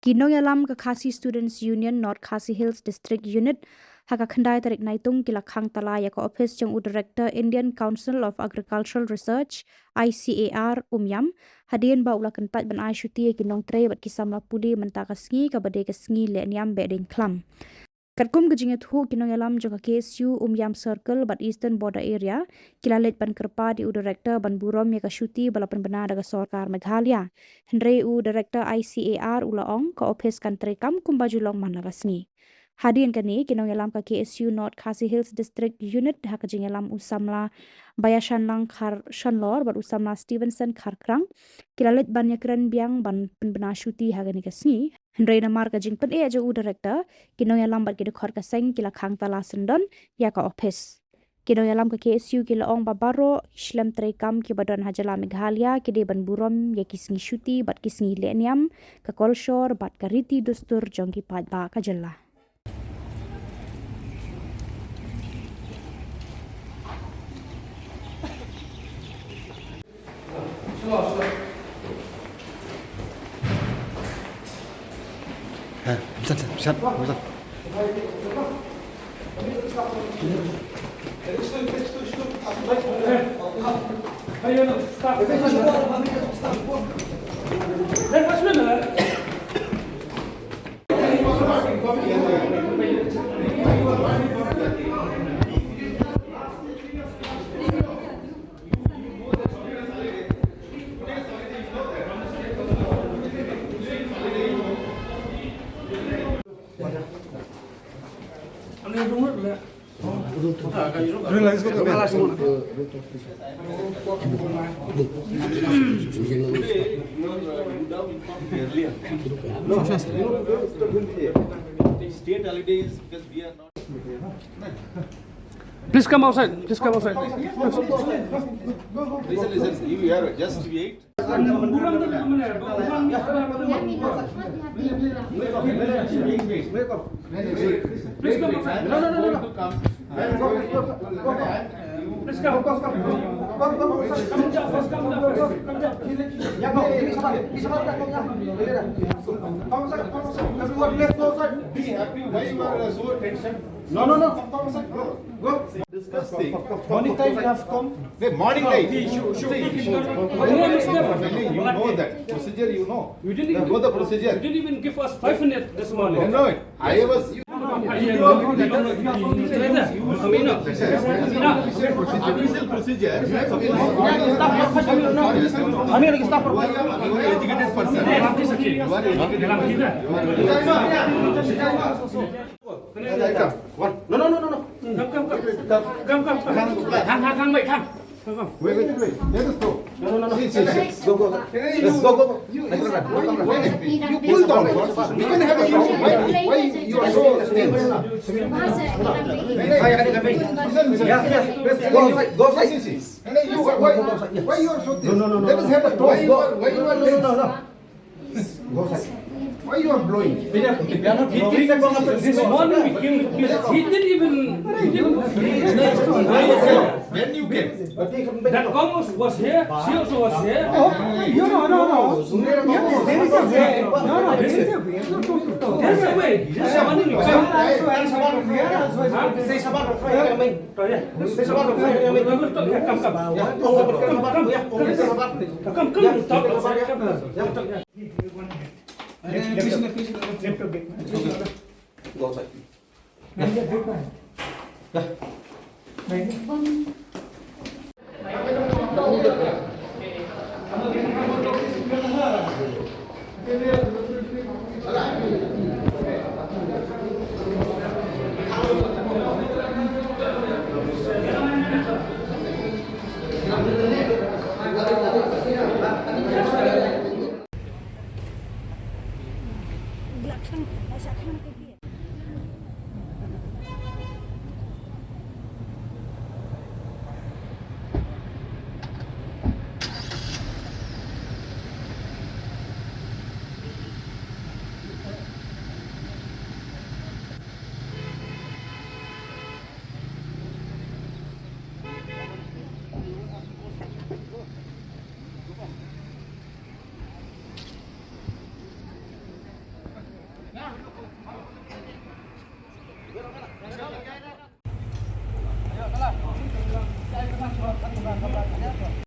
Kinongalam ka Khasi Students Union North Khasi Hills District Unit haka khandai tarik naitung kila Khang Tala ya ka Ophis jong Director Indian Council of Agricultural Research ICAR Umiam hadien ba ula kentat ban ai Shuti kinong tre bat Samla pudi mentaka sngi ka bade ka sngi le niam Behdienkhlam. Katkum kejinget hu kinongalam joka KSU Umiam Circle bat Eastern Border Area kilalet ban kerpa di Director ban Burom ya ka Shuti balapan benar daga Sorkar Meghalaya. Henry Director ICAR ulaong ka Ophis kan trekam Khuborjylla manlagasni. Hadian kani kinongalam ka KSU North Khasi Hills District Unit haka jingalam Samla baya Shillong khar Shanlor bat Samla Stevenson khar Khang kilalet ban yakran biang ban penbena Shuti haga ni kasni. Henry namar ka jing pen aja Director kinongalam bat kide khor ka seng kila Khang Tala sendon ya ka Ophis. Kinongalam ka KSU kila ong babaro Shillong trekam ki badon hajala Meghalaya kide ban Burom ya kisngi Shuti bat kisngi leniam ka kolshor bat kariti dustur jongki pat ba ka jella. Shut. State holidays because we are not. Please come outside. Please come outside. Listen. You are just wait. Please come outside. No. Please come. Come down first. Be happy. Why you are so tension? No. Go. Discuss things. Morning time you have come. The morning night. You know that procedure. You know. You didn't even know the procedure. You didn't even give us 5 minutes this morning. No. I was. Official procedure. Educated person. No. Come. Wait, come. Wait. Let us go. No. Go. Let's go. You pull down. We can have a why you are so Go outside. Why you are so No. Let us have a talk. Why you are No. Go outside. Why you are blowing? This morning we came with this. He didn't even. When you came? That Congress was here. She also was here. No. There is a way. No. There is a way. There's a way. There's a money. Go outside. Khubor.